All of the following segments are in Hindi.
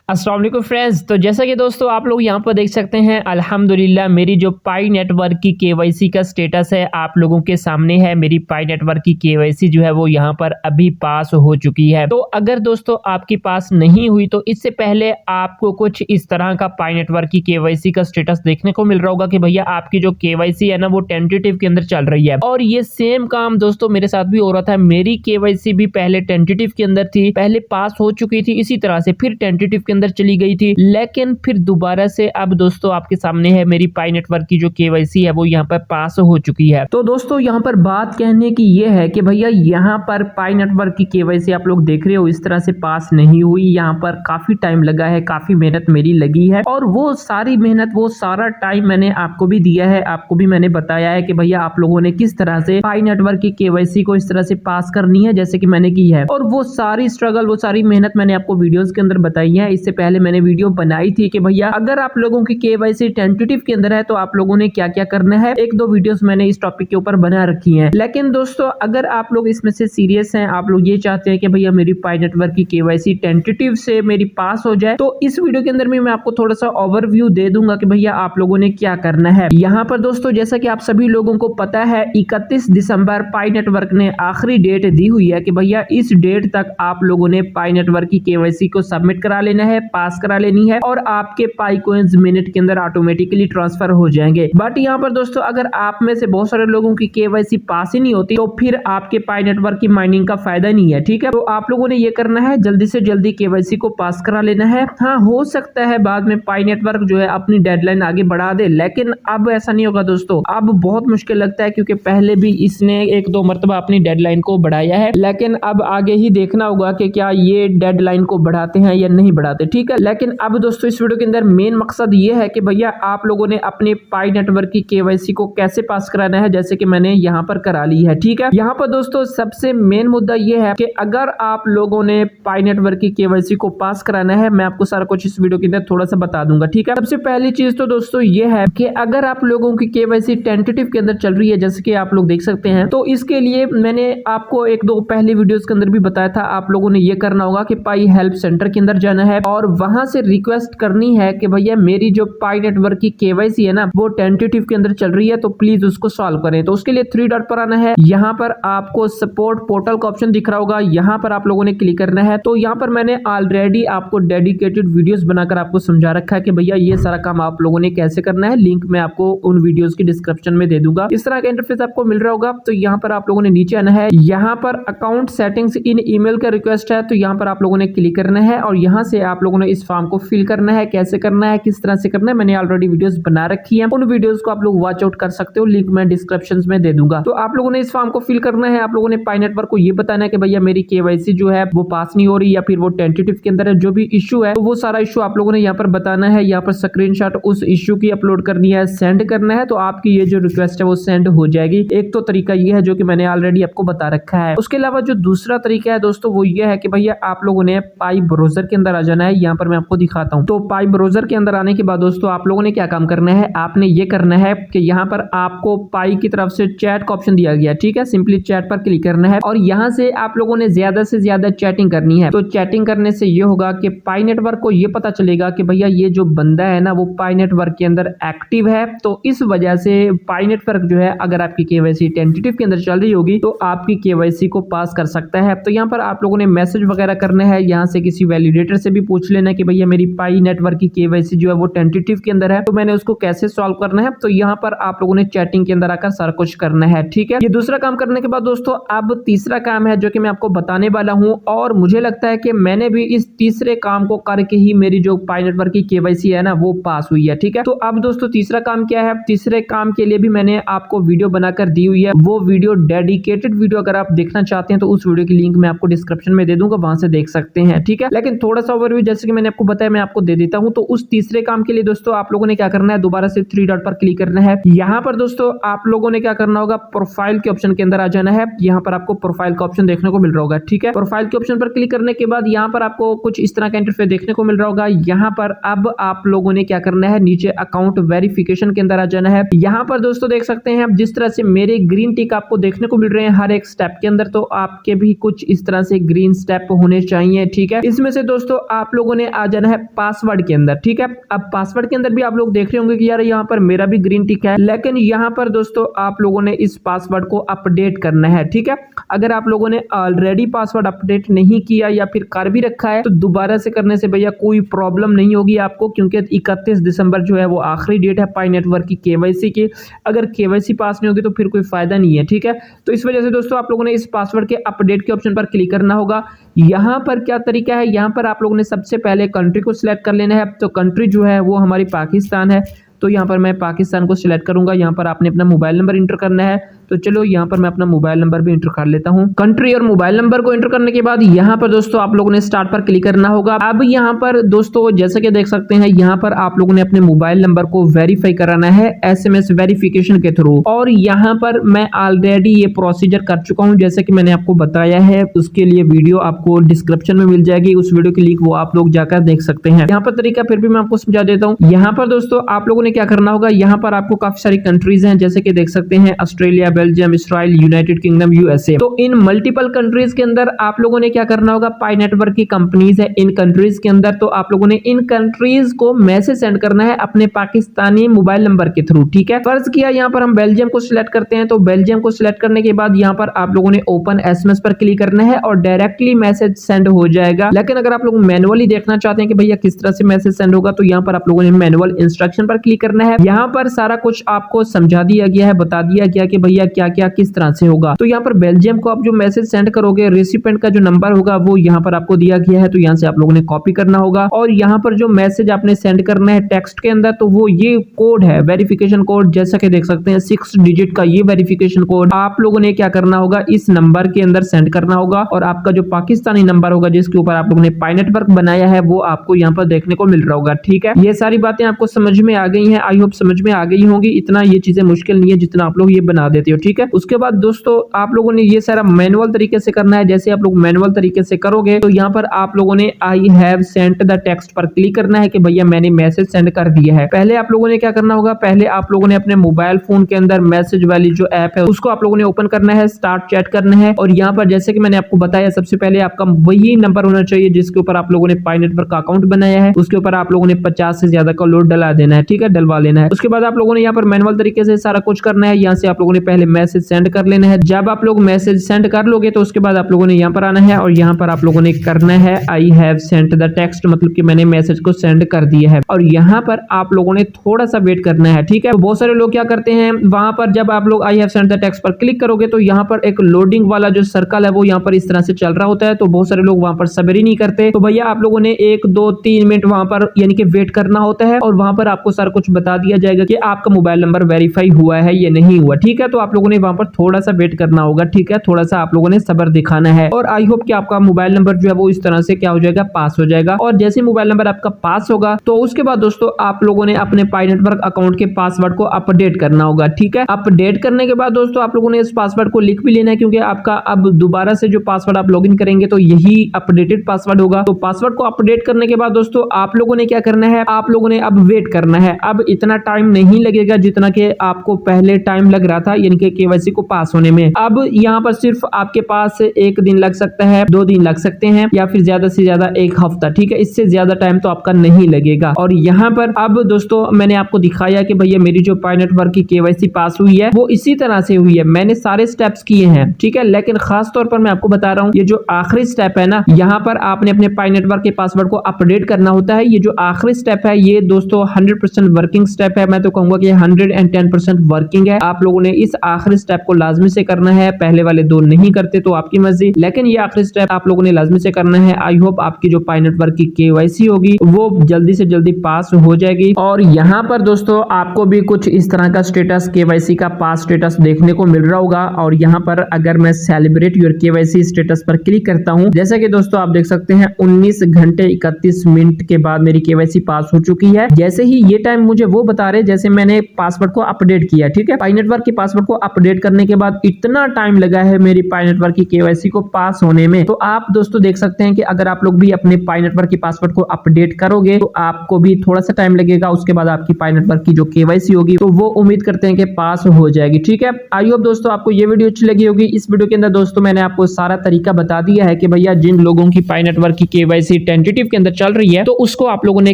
अस्सलाम वालेकुम फ्रेंड्स। तो जैसा कि दोस्तों आप लोग यहाँ पर देख सकते हैं, अल्हम्दुलिल्लाह मेरी जो पाई नेटवर्क की केवाईसी का स्टेटस है आप लोगों के सामने है। मेरी पाई नेटवर्क की केवाईसी जो है वो यहाँ पर अभी पास हो चुकी है। तो अगर दोस्तों आपकी पास नहीं हुई तो इससे पहले आपको कुछ इस तरह का पाई नेटवर्क की केवाईसी का स्टेटस देखने को मिल रहा होगा कि भैया आपकी जो केवाईसी है ना वो टेंटेटिव के अंदर चल रही है। और ये सेम काम दोस्तों मेरे साथ भी हो रहा था। मेरी केवाईसी भी पहले टेंटेटिव के अंदर थी, पहले पास हो चुकी थी इसी तरह से, फिर टेंटेटिव के अंदर चली गई थी, लेकिन फिर दोबारा से अब दोस्तों आपके सामने है मेरी पाई नेटवर्क की जो केवाईसी है वो यहाँ पर पास हो चुकी है। तो दोस्तों यहाँ पर बात कहने की ये है कि भैया यहाँ पर पाई नेटवर्क की केवाईसी आप लोग देख रहे हो इस तरह से पास नहीं हुई। यहाँ पर काफी टाइम लगा है, काफी मेहनत मेरी लगी है और वो सारी मेहनत वो सारा टाइम मैंने आपको भी दिया है, आपको भी मैंने बताया है कि भैया आप लोगों ने किस तरह से पाई नेटवर्क की केवाईसी को इस तरह से पास करनी है जैसे कि मैंने की है। और वो सारी स्ट्रगल, वो सारी मेहनत मैंने आपको वीडियोस के अंदर बताई है। इससे पहले मैंने वीडियो बनाई थी कि भैया अगर आप लोगों की केवाईसी टेंटेटिव के अंदर है तो आप लोगों ने क्या क्या करना है। एक दो वीडियोस मैंने इस टॉपिक के ऊपर बना रखी हैं। लेकिन दोस्तों अगर आप लोग इसमें से सीरियस हैं, आप लोग ये चाहते हैं कि भैया मेरी पाई नेटवर्क की केवाईसी टेंटेटिव से मेरी पास हो जाए, तो इस वीडियो के अंदर मैं आपको थोड़ा सा ओवरव्यू दे दूंगा कि भैया आप लोगों ने क्या करना है। यहाँ पर दोस्तों जैसा कि आप सभी लोगों को पता है 31 दिसंबर पाई नेटवर्क ने आखिरी डेट दी हुई है कि भैया इस डेट तक आप लोगों ने पाई नेटवर्क की केवाईसी को सबमिट करा लेना है, पास करा लेनी है और आपके पाई कॉइंस मिनट के अंदर ऑटोमेटिकली ट्रांसफर हो जाएंगे। बट यहाँ पर दोस्तों अगर आप में से बहुत सारे लोगों की केवाईसी पास ही नहीं होती तो फिर आपके पाई नेटवर्क की माइनिंग का फायदा नहीं है। ठीक है, तो आप लोगों ने ये करना है जल्दी से जल्दी केवाईसी को पास करा लेना है। हाँ, हो सकता है बाद में पाई नेटवर्क जो है अपनी डेडलाइन आगे बढ़ा दे, लेकिन अब ऐसा नहीं होगा दोस्तों। अब बहुत मुश्किल लगता है क्योंकि पहले भी इसने एक दो मरतबा अपनी डेडलाइन को बढ़ाया है, लेकिन अब आगे ही देखना होगा कि क्या ये डेडलाइन को बढ़ाते हैं या नहीं बढ़ाते। ठीक है, लेकिन अब दोस्तों इस वीडियो के अंदर मेन मकसद ये है कि भैया आप लोगों ने अपने पाई नेटवर्क की केवाईसी को कैसे पास कराना है जैसे कि मैंने यहाँ पर करा ली है। ठीक है, यहाँ पर दोस्तों सबसे मेन मुद्दा ये है कि अगर आप लोगों ने पाई नेटवर्क की केवाईसी को पास कराना है, मैं आपको सारा कुछ इस वीडियो के अंदर थोड़ा सा बता दूंगा। ठीक है, सबसे पहली चीज तो दोस्तों ये है कि अगर आप लोगों की केवाईसी टेंटेटिव के अंदर चल रही है जैसे कि आप लोग देख सकते हैं, तो इसके लिए मैंने आपको एक दो पहले वीडियोस के अंदर भी बताया था, आप लोगों ने ये करना होगा कि पाई हेल्प सेंटर के अंदर जाना है और वहां से रिक्वेस्ट करनी है कि भैया मेरी जो पाई नेटवर्क की केवाईसी है ना वो टेंटेटिव के अंदर चल रही है तो प्लीज उसको सॉल्व करें। तो उसके लिए 3 डॉट पर आना है, यहाँ पर आपको सपोर्ट पोर्टल का ऑप्शन दिख रहा होगा, यहाँ पर आप लोगों ने क्लिक करना है। तो यहाँ पर मैंने ऑलरेडी आपको डेडिकेटेड वीडियोस बनाकर आपको समझा रखा है कि भैया ये सारा काम आप लोगों ने कैसे करना है। लिंक मैं आपको उन वीडियोस की डिस्क्रिप्शन में दे दूंगा। इस तरह का इंटरफेस आपको मिल रहा होगा। तो यहाँ पर आप लोगों ने नीचे आना है, यहाँ पर अकाउंट सेटिंग्स इन ईमेल का रिक्वेस्ट है, तो यहाँ पर आप लोगों ने क्लिक करना है और यहाँ से आप लोगों ने इस फॉर्म को फिल करना है। कैसे करना है, किस तरह से करना है, मैंने ऑलरेडी वीडियोस बना रखी है, उन वीडियोस को आप लोग वॉच आउट कर सकते हो, लिंक मैं डिस्क्रिप्शन में दे दूंगा। तो आप लोगों ने इस फॉर्म को फिल करना है। आप लोगों ने पाई नेटवर्क को ये बताना है कि भैया मेरी केवाईसी जो है वो पास नहीं हो रही या फिर वो टेंटेटिव के अंदर है, जो भी इश्यू है तो वो सारा इश्यू आप लोगों ने यहाँ पर बताना है। यहाँ पर स्क्रीनशॉट उस इश्यू की अपलोड करनी है, सेंड करना है, तो आपकी ये जो रिक्वेस्ट है वो सेंड हो जाएगी। एक तो तरीका ये है जो कि मैंने ऑलरेडी आपको बता रखा है। उसके अलावा जो दूसरा तरीका है दोस्तों वो ये है कि भैया आप लोगों ने पाई ब्राउजर के अंदर आ जाना है। यहाँ पर मैं आपको दिखाता हूँ। तो पाई ब्राउजर के अंदर आने के बाद दोस्तों आप लोगों ने क्या काम करना है, आपने ये करना है कि यहाँ पर आपको पाई की तरफ से चैट का ऑप्शन दिया गया। ठीक है, सिंपली चैट पर क्लिक करना है और यहाँ से आप लोगों ने ज्यादा से ज्यादा चैटिंग करनी है। तो चैटिंग करने से ये होगा कि पाई नेटवर्क को ये पता चलेगा कि भैया ये जो बंदा है ना वो पाई नेटवर्क के अंदर एक्टिव है। तो इस वजह से पाई नेटवर्क जो है अगर आपकी केवाईसी टेंटेटिव के अंदर चल रही होगी तो आपकी केवाईसी को पास कर सकता है। तो यहाँ पर आप लोगों ने मैसेज वगैरह करना है, यहाँ से किसी वैलिडेटर से भी पूछ लेना कि भैया मेरी पाई नेटवर्क की केवाईसी जो है वो टेंटेटिव के अंदर है, तो मैंने उसको कैसे सॉल्व करना है। तो यहाँ पर आप लोगों ने चैटिंग के अंदर आकर सारा कुछ करना है। ठीक है, ये दूसरा काम करने के बाद दोस्तों अब तीसरा काम है जो कि मैं आपको बताने वाला हूँ और मुझे लगता है कि मैंने भी इस तीसरे काम को करके ही मेरी जो पाई नेटवर्क की केवाईसी है ना वो पास हुई है। ठीक है, तो अब दोस्तों तीसरा काम क्या है, तीसरे काम के लिए भी मैंने आपको वीडियो बनाकर दी हुई है। वो वीडियो डेडिकेटेड वीडियो अगर आप देखना चाहते हैं तो उस वीडियो की लिंक मैं आपको डिस्क्रिप्शन में दे दूंगा, वहां से देख सकते हैं। ठीक है, लेकिन थोड़ा सा ओवरव्यू जैसे कि मैंने आपको बताया मैं आपको दे देता हूँ। तो उस तीसरे काम के लिए दोस्तों आप लोगों ने क्या करना है, दोबारा से 3 डॉट पर क्लिक करना है। यहाँ पर दोस्तों आप लोगों ने क्या करना होगा, प्रोफाइल के ऑप्शन के अंदर आ जाना है। यहाँ पर आपको प्रोफाइल का ऑप्शन देखने को मिल रहा होगा। ठीक है, प्रोफाइल के ऑप्शन पर क्लिक करने के बाद यहाँ पर आपको कुछ इस तरह का इंटरफेस देखने को मिल रहा होगा। यहाँ पर अब आप लोगों ने क्या करना है, नीचे अकाउंट वेरिफिकेशन के अंदर आ जाना है। यहाँ पर दोस्तों देख सकते हैं आप जिस तरह से मेरे ग्रीन टिक आपको देखने को मिल रहे हैं हर एक स्टेप के अंदर, तो आपके भी कुछ इस तरह से ग्रीन स्टेप होने चाहिए। ठीक है, इसमें से दोस्तों आप लोगों ने आ जाना है पासवर्ड के अंदर, ठीक है। अब पासवर्ड के अंदर भी आप लोग देख रहे होंगे कि यार यहाँ पर मेरा भी ग्रीन टिक है, लेकिन यहाँ पर दोस्तों आप लोगों ने इस पासवर्ड को अपडेट करना है, ठीक है। अगर आप लोगों ने ऑलरेडी पासवर्ड अपडेट नहीं किया या फिर कर भी रखा है तो दोबारा से करने से भैया कोई प्रॉब्लम नहीं होगी आपको, क्योंकि 31 दिसंबर जो है वो आखिरी डेट है पाई नेटवर्क की केवाईसी की। अगर केवाईसी पास नहीं होगी तो फिर कोई फायदा नहीं है, ठीक है। तो इस वजह से दोस्तों आप लोगों ने इस पासवर्ड के अपडेट के ऑप्शन पर क्लिक करना होगा। यहाँ पर क्या तरीका है, यहाँ पर आप लोगों ने सबसे पहले कंट्री को सिलेक्ट कर लेना है। तो कंट्री जो है वो हमारी पाकिस्तान है, तो यहाँ पर मैं पाकिस्तान को सिलेक्ट करूंगा। यहाँ पर आपने अपना मोबाइल नंबर इंटर करना है, तो चलो यहाँ पर मैं अपना मोबाइल नंबर भी इंटर कर लेता हूँ। कंट्री और मोबाइल नंबर को इंटर करने के बाद यहाँ पर दोस्तों आप लोगों ने स्टार्ट पर क्लिक करना होगा। अब यहाँ पर दोस्तों जैसे कि देख सकते हैं यहाँ पर आप लोगों ने अपने मोबाइल नंबर को वेरीफाई कराना है SMS वेरिफिकेशन के थ्रू, और यहाँ पर मैं ऑलरेडी ये प्रोसीजर कर चुका हूँ जैसे कि मैंने आपको बताया है। उसके लिए वीडियो आपको डिस्क्रिप्शन में मिल जाएगी, उस वीडियो की लिंक वो आप लोग जाकर देख सकते हैं। यहाँ पर तरीका फिर भी मैं आपको समझा देता हूँ। यहाँ पर दोस्तों आप लोगों ने क्या करना होगा, यहाँ पर आपको काफी सारी कंट्रीज हैं जैसे कि देख सकते हैं Australia, Belgium, Israel, United kingdom, USA। तो इन मल्टीपल कंट्रीज के अंदर आप लोगों ने क्या करना होगा, पाई नेटवर्क की कंपनीज है इन कंट्रीज के अंदर, तो आप लोगों ने इन कंट्रीज को मैसेज सेंड करना है अपने पाकिस्तानी मोबाइल नंबर के थ्रू, ठीक है। फर्ज किया यहाँ पर हम बेल्जियम को सिलेक्ट करते हैं, तो बेल्जियम को सिलेक्ट करने के बाद यहाँ पर आप लोगों ने ओपन SMS पर क्लिक करना है और डायरेक्टली मैसेज सेंड हो जाएगा। लेकिन अगर आप लोग मैनुअली देखना चाहते हैं कि भैया किस तरह से मैसेज सेंड होगा, तो यहाँ पर आप लोगों ने मैनुअल इंस्ट्रक्शन पर क्लिक करना है। यहाँ पर सारा कुछ आपको समझा दिया गया है, बता दिया गया कि भैया क्या क्या किस तरह से होगा। तो यहाँ पर बेल्जियम को आप जो मैसेज सेंड करोगे, रेसिपिएंट का जो नंबर होगा वो यहाँ पर आपको दिया गया है, तो यहाँ से आप लोगों ने कॉपी करना होगा। और यहाँ पर जो मैसेज आपने सेंड करना है टेक्स्ट के अंदर, तो वो ये कोड है वेरिफिकेशन कोड, जैसा कि देख सकते हैं 6 डिजिट का ये वेरिफिकेशन कोड आप लोगों ने क्या करना होगा, इस नंबर के अंदर सेंड करना होगा। और आपका जो पाकिस्तानी नंबर होगा जिसके ऊपर आप लोगों ने पाई नेटवर्क बनाया है वो आपको यहाँ पर देखने को मिल रहा होगा, ठीक है। ये सारी बातें आपको समझ में आ गई हैं, आई होप समझ में आ गई होंगी। इतना ये चीजें मुश्किल नहीं है जितना आप लोग ये बना देते हो, ठीक है। उसके बाद दोस्तों आप लोगों ने ये सारा मैनुअल तरीके से करना है। जैसे आप लोग मैनुअल तरीके से करोगे तो यहाँ पर आप लोगों ने I have sent the text पर क्लिक करना है कि भैया मैंने मैसेज सेंड कर दिया है। पहले आप लोगों ने क्या करना होगा, पहले आप लोगों ने अपने मोबाइल फोन के अंदर मैसेज वाली जो ऐप है उसको आप लोगों ने ओपन करना है, स्टार्ट चैट करना है। और यहाँ पर जैसे कि मैंने आपको बताया सबसे पहले आपका वही नंबर होना चाहिए जिसके ऊपर आप लोगों ने पाई नेटवर्क का अकाउंट बनाया है, उसके ऊपर आप लोगों ने 50 से ज्यादा का लोड डला देना है, ठीक है, डलवा लेना है। उसके बाद आप लोगों ने यहाँ पर मैनुअल तरीके से सारा कुछ करना है। यहाँ से आप लोगों ने पहले मैसेज सेंड कर लेना है। जब आप लोग मैसेज सेंड कर लोगे तो उसके बाद आप लोगों ने यहाँ पर आना है और यहाँ पर आप लोगों ने करना है I have sent the text, मतलब कि मैंने मैसेज को सेंड कर दिया है। और यहाँ पर आप लोगों ने थोड़ा सा वेट करना है, ठीक है। तो बहुत सारे लोग क्या करते हैं, वहां पर जब आप लोग I have sent the text पर क्लिक करोगे तो यहाँ पर एक लोडिंग वाला जो सर्कल है वो यहाँ पर इस तरह से चल रहा होता है, तो बहुत सारे लोग वहां पर सब्र ही नहीं करते। तो भैया आप लोगों ने 1 2 3 मिनट वहां पर यानी कि वेट करना होता है और वहां पर आपको सारा कुछ बता दिया जाएगा कि आपका मोबाइल नंबर वेरीफाई हुआ है या नहीं हुआ, ठीक है। तो आप लोगों ने वहां पर थोड़ा सा वेट करना होगा, ठीक है, थोड़ा सा आप लोगों ने सब्र दिखाना है। और आई होप कि आपका मोबाइल नंबर जो है वो इस तरह से क्या हो जाएगा, पास हो जाएगा। और जैसे मोबाइल नंबर आपका पास होगा तो उसके बाद दोस्तों आप लोगों ने अपने पाई नेटवर्क अकाउंट के पासवर्ड को अपडेट करना होगा, ठीक है। अपडेट करने के बाद दोस्तों आप लोगों ने इस पासवर्ड को लिख भी लेना है, क्योंकि आपका अब दोबारा से जो पासवर्ड आप लॉगिन करेंगे तो यही अपडेटेड पासवर्ड होगा। तो पासवर्ड को अपडेट करने के बाद दोस्तों आप लोगों ने क्या करना है, आप लोगों ने अब वेट करना है। अब इतना टाइम नहीं लगेगा जितना कि आपको पहले टाइम लग रहा था, यानी कि केवाईसी को पास होने में। अब यहाँ पर सिर्फ आपके पास 1 दिन लग सकता है, 2 दिन लग सकते हैं, या फिर ज्यादा से ज्यादा 1 हफ्ता, ठीक है। इससे ज्यादा टाइम तो आपका नहीं लगेगा। और यहाँ पर अब दोस्तों मैंने आपको दिखाया कि भैया मेरी जो पाई नेटवर्क की केवाईसी पास हुई है वो इसी तरह से हुई है, मैंने सारे स्टेप्स किए हैं, ठीक है। लेकिन खास तौर पर मैं आपको बता रहा हूँ ये जो आखिरी स्टेप है ना, यहाँ पर आपने अपने पाई नेटवर्क के पासवर्ड को अपडेट करना होता है। ये जो आखिरी स्टेप है ये दोस्तों 100% वर्किंग स्टेप है, मैं तो कहूंगा कि 110% वर्किंग है। आप लोगों ने इस आखिरी स्टेप को लाजमी से करना है, पहले वाले 2 नहीं करते तो आपकी मर्जी, लेकिन ये आखिरी स्टेप आप लोगों ने लाजमी से करना है। आई होप आपकी जो पाई नेटवर्क की केवाईसी होगी वो जल्दी से जल्दी पास हो जाएगी। और यहाँ पर दोस्तों आपको भी कुछ इस तरह का स्टेटस, केवाईसी का पास स्टेटस देखने को मिल रहा होगा। और यहाँ पर अगर मैं सेलिब्रेट योर केवाईसी स्टेटस पर क्लिक करता हूँ, जैसा कि दोस्तों आप देख सकते हैं 19 घंटे 31 मिनट के बाद मेरी केवाईसी पास हो चुकी है। जैसे ही ये टाइम मुझे वो बता रहे जैसे मैंने पासवर्ड को अपडेट किया, ठीक है। पाई नेटवर्क के पासवर्ड को को अपडेट करने के बाद इतना टाइम लगा है मेरी पाई नेटवर्क की केवाईसी को पास होने में। तो आप दोस्तों देख सकते हैं कि अगर आप लोग भी अपने पाई नेटवर्क की पासवर्ड को अपडेट करोगे तो आपको भी थोड़ा सा टाइम लगेगा, उसके बाद आपकी पाई नेटवर्क की जो केवाईसी होगी तो वो उम्मीद करते हैं कि पास हो जाएगी। ठीक है, आई होप दोस्तों आपको ये वीडियो अच्छी लगी होगी। इस वीडियो के अंदर दोस्तों मैंने आपको सारा तरीका बता दिया है कि भैया जिन लोगों की पाई नेटवर्क की केवाईसी टेंटेटिव के अंदर चल रही है तो उसको आप लोगों ने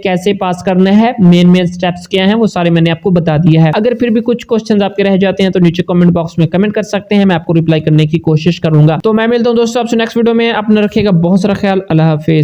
कैसे पास करना है, मेन स्टेप्स क्या हैं वो सारे मैंने आपको बता दिया है। अगर फिर भी कुछ क्वेश्चंस आपके रह जाते हैं तो नीचे कमेंट बॉक्स में कमेंट कर सकते हैं, मैं आपको रिप्लाई करने की कोशिश करूंगा। तो मैं मिलता हूं दोस्तों आपसे नेक्स्ट वीडियो में। अपना रखिएगा बहुत सारा ख्याल। अल्लाह हाफिज।